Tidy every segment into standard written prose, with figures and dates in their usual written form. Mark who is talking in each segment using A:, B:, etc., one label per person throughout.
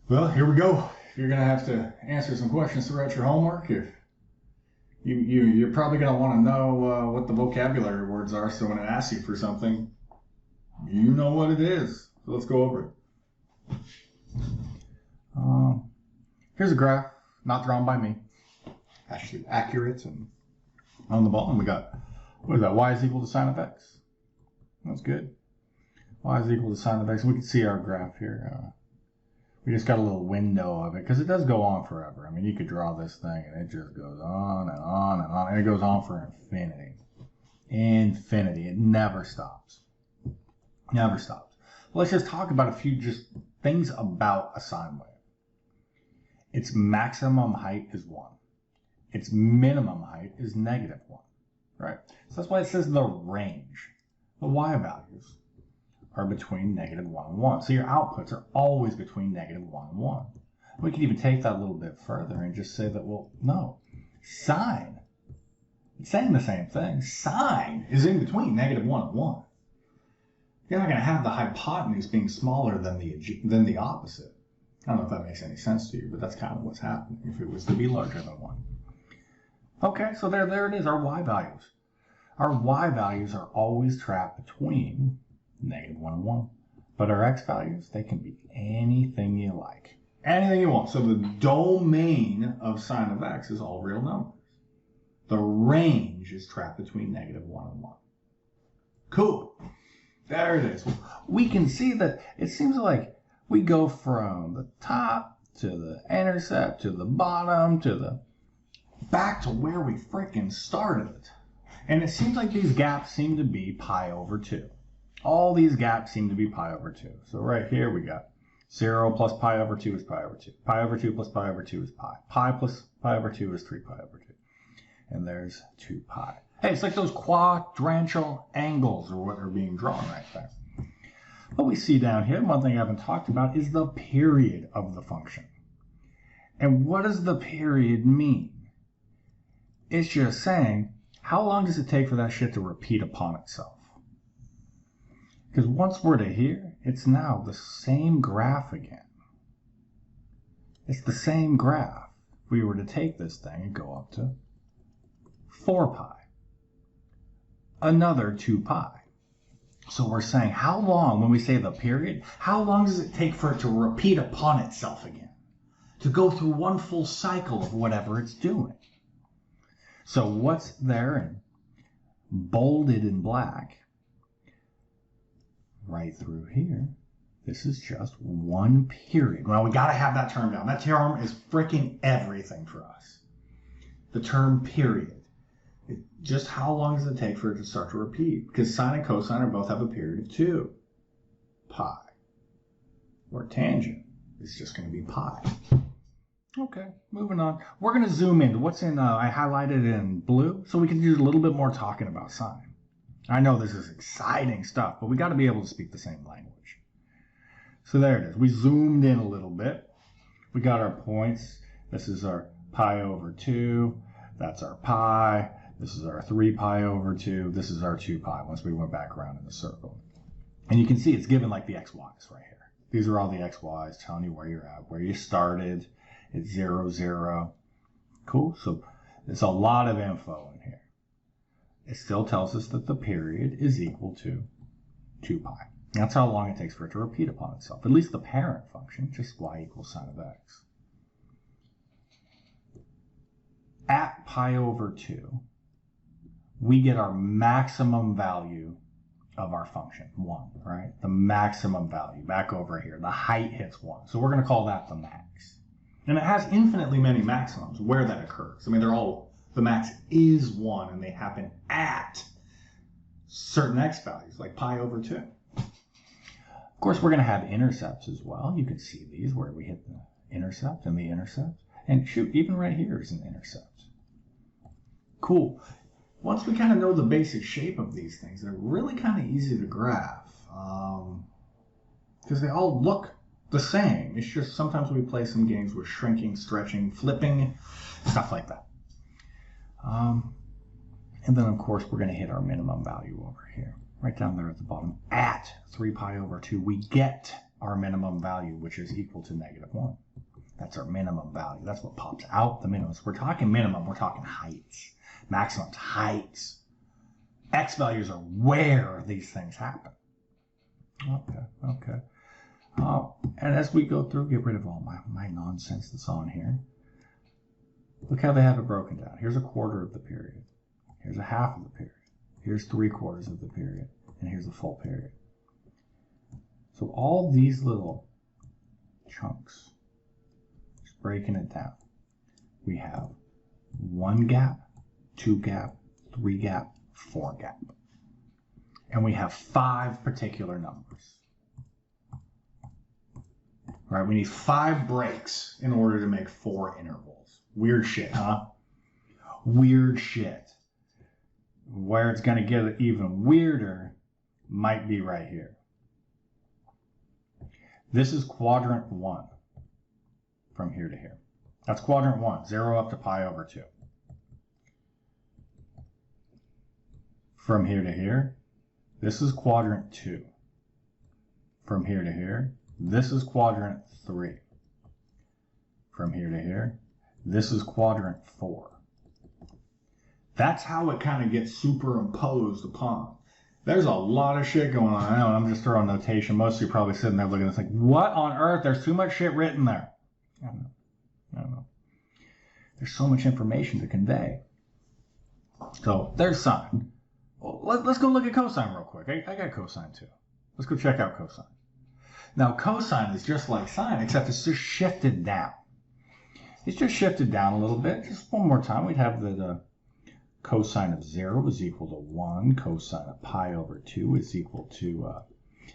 A: Well, here we go. You're going to have to answer some questions throughout your homework. If you're probably going to want to know what the vocabulary words are, so when it asks you for something, you know what it is. So let's go over it. Here's a graph, not drawn by me. Actually accurate. And on the bottom we got, what is that, y is equal to sine of x. That's good. Y is equal to sine of x. We can see our graph here. We just got a little window of it because it does go on forever. I mean, you could draw this thing and it just goes on and on and on, and it goes on for infinity. Infinity. It never stops. Never stops. Let's just talk about a few just things about a sine wave. Its maximum height is 1. Its minimum height is -1, right? So that's why it says the range. The y values are between -1 and 1. So your outputs are always between -1 and 1. We could even take that a little bit further and just say that, well, no, sine, it's saying the same thing. Sine is in between -1 and 1. You're not going to have the hypotenuse being smaller than the opposite. I don't know if that makes any sense to you, but that's kind of what's happening if it was to be larger than 1. Okay, so there it is, our y values. Our y values are always trapped between -1 and 1. But our x values, they can be anything you like. Anything you want. So the domain of sine of x is all real numbers. The range is trapped between -1 and 1. Cool. There it is. We can see that it seems like we go from the top to the intercept to the bottom to the back to where we freaking started. And it seems like these gaps seem to be pi over 2. All these gaps seem to be pi over 2. So right here we got 0 plus pi over 2 is pi over 2. Pi over 2 plus pi over 2 is pi. Pi plus pi over 2 is 3 pi over 2. And there's 2 pi. Hey, it's like those quadrantial angles or what are being drawn right there. What we see down here, one thing I haven't talked about, is the period of the function. And what does the period mean? It's just saying, how long does it take for that shit to repeat upon itself? Because once we're to here, it's now the same graph again. It's the same graph. If we were to take this thing and go up to 4 pi, another 2 pi. So we're saying how long, when we say the period, how long does it take for it to repeat upon itself again? To go through one full cycle of whatever it's doing. So what's there and bolded in black right through here, this is just one period. Well, we got to have that term down. That term is freaking everything for us. The term period. Just how long does it take for it to start to repeat? Because sine and cosine both have a period of 2 pi. Or tangent is just going to be pi. Okay, moving on. We're going to zoom in. What's in, I highlighted in blue, so we can do a little bit more talking about sine. I know this is exciting stuff, but we got to be able to speak the same language. So there it is. We zoomed in a little bit. We got our points. This is our pi over 2. That's our pi. This is our 3 pi over 2. This is our 2 pi once we went back around in the circle. And you can see it's given like the xy's right here. These are all the xy's telling you where you're at, where you started. It's 0, 0. Cool. So there's a lot of info in here. It still tells us that the period is equal to 2 pi. That's how long it takes for it to repeat upon itself. At least the parent function, just y equals sine of x. At pi over 2, we get our maximum value of our function, 1, right? The maximum value, back over here. The height hits 1. So we're going to call that the max. And it has infinitely many maximums where that occurs. I mean, the max is 1, and they happen at certain x values, like pi over 2. Of course, we're going to have intercepts as well. You can see these where we hit the intercept and the intercept. And shoot, even right here is an intercept. Cool. Once we kind of know the basic shape of these things, they're really kind of easy to graph. Because they all look the same. It's just sometimes we play some games with shrinking, stretching, flipping, stuff like that. And then, of course, we're going to hit our minimum value over here. Right down there at the bottom. At 3 pi over 2, we get our minimum value, which is equal to -1. That's our minimum value. That's what pops out the minimum. So we're talking minimum, we're talking heights. Maximums, heights. X values are where these things happen. Okay. And as we go through, get rid of all my nonsense that's on here. Look how they have it broken down. Here's a quarter of the period. Here's a half of the period. Here's 3/4 of the period. And here's a full period. So all these little chunks, just breaking it down. We have 1 gap, 2 gap, 3 gap, 4 gap. And we have 5 particular numbers. Right, we need 5 breaks in order to make 4 intervals. Weird shit, huh? Weird shit. Where it's going to get even weirder might be right here. This is quadrant 1 from here to here. That's quadrant 1, 0 up to pi/2. From here to here, this is quadrant 2. From here to here, this is quadrant 3. From here to here, this is quadrant 4. That's how it kind of gets superimposed upon. There's a lot of shit going on. I know, I'm just throwing notation. Most of you are probably sitting there looking at this like, what on earth? There's too much shit written there. I don't know. There's so much information to convey. So there's sine. Well, let's go look at cosine real quick. I got cosine too. Let's go check out cosine. Now cosine is just like sine, except it's just shifted down. It's just shifted down a little bit. Just one more time, we'd have the cosine of 0 is equal to 1. Cosine of pi/2 is equal to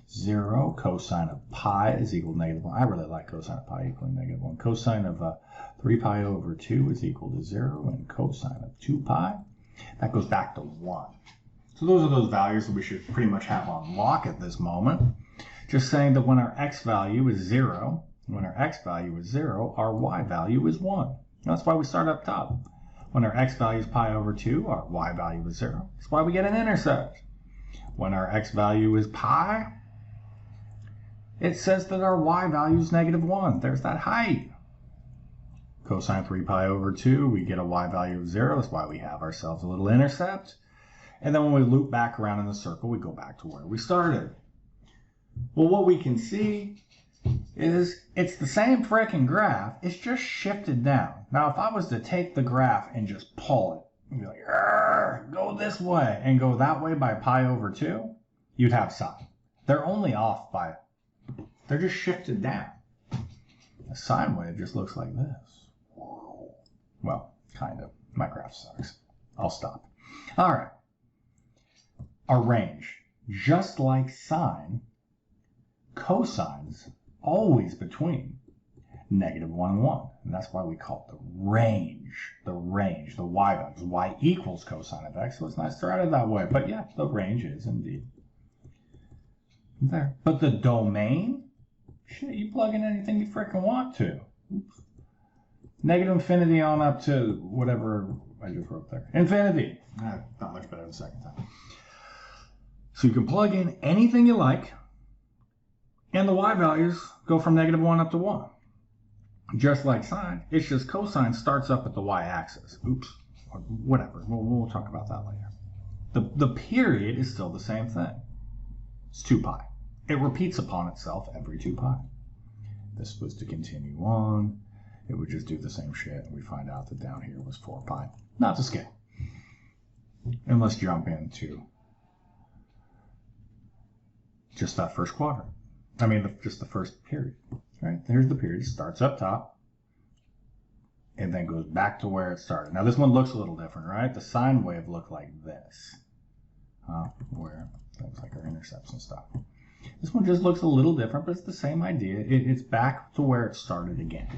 A: 0. Cosine of pi is equal to -1. I really like cosine of pi equaling -1. Cosine of 3 pi/2 is equal to 0. And cosine of 2 pi, that goes back to 1. So those are those values that we should pretty much have on lock at this moment. Just saying that when our x value is 0, our y value is 1. That's why we start up top. When our x value is pi/2, our y value is 0. That's why we get an intercept. When our x value is pi, it says that our y value is -1. There's that height. Cosine 3 pi/2, we get a y value of 0. That's why we have ourselves a little intercept. And then when we loop back around in the circle, we go back to where we started. Well, what we can see is it's the same frickin' graph. It's just shifted down. Now, if I was to take the graph and just pull it, and be like, go this way and go that way by pi/2, you'd have sine. They're only off by, they're just shifted down. A sine wave just looks like this. Well, kind of. My graph sucks. I'll stop. All right. Our range, just like sine, cosine's always between -1 and 1. And that's why we call it the range, the y value. Because y equals cosine of x, so it's nice to write it that way. But yeah, the range is indeed there. But the domain, shit, you plug in anything you freaking want to. Oops. -infinity on up to whatever I just wrote there. Infinity. Not much better the second time. So you can plug in anything you like, and the y values go from -1 up to 1. Just like sine, it's just cosine starts up at the y-axis. Oops, or whatever. We'll talk about that later. The period is still the same thing. It's 2 pi. It repeats upon itself every 2 pi. This was to continue on. It would just do the same shit, and we find out that down here was 4 pi. Not to scale. And let's jump into just that first quadrant. I mean, just the first period, right? Here's the period. It starts up top and then goes back to where it started. Now, this one looks a little different, right? The sine wave looked like this, where that was like our intercepts and stuff. This one just looks a little different, but it's the same idea. It's back to where it started again,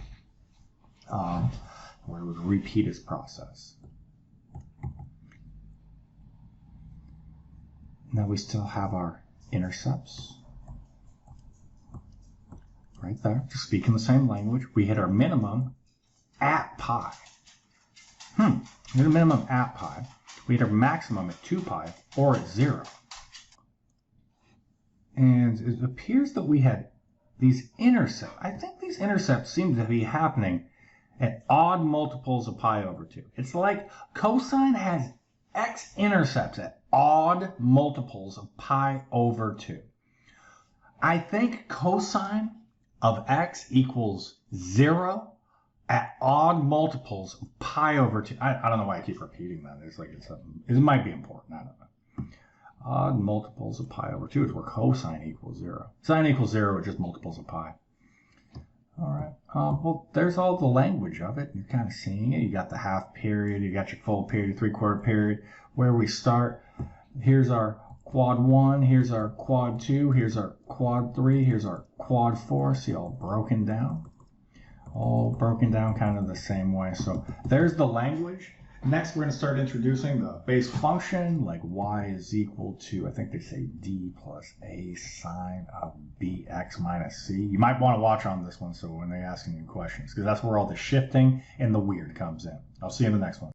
A: where it would repeat its process. Now we still have our intercepts right there. Just speaking the same language, we hit our minimum at pi. We hit a minimum at pi. We hit our maximum at 2 pi or at 0. And it appears that we had these intercepts, I think these intercepts seem to be happening at odd multiples of pi over 2. It's like cosine has x-intercepts at odd multiples of pi over 2. I think cosine of x equals 0 at odd multiples of pi over 2. I don't know why I keep repeating that. It might be important. I don't know. Odd multiples of pi over 2 is where cosine equals 0. Sine equals 0 is just multiples of pi. All right. Well, there's all the language of it. You're kind of seeing it. You got the half period. You got your full period, 3/4 period. Where we start, here's our quad 1. Here's our quad 2. Here's our quad 3. Here's our quad 4. See, all broken down. All broken down kind of the same way. So there's the language. Next, we're going to start introducing the base function, like y is equal to, I think they say d plus a sine of bx minus c. You might want to watch on this one so when they're asking you questions, because that's where all the shifting and the weird comes in. I'll see you in the next one.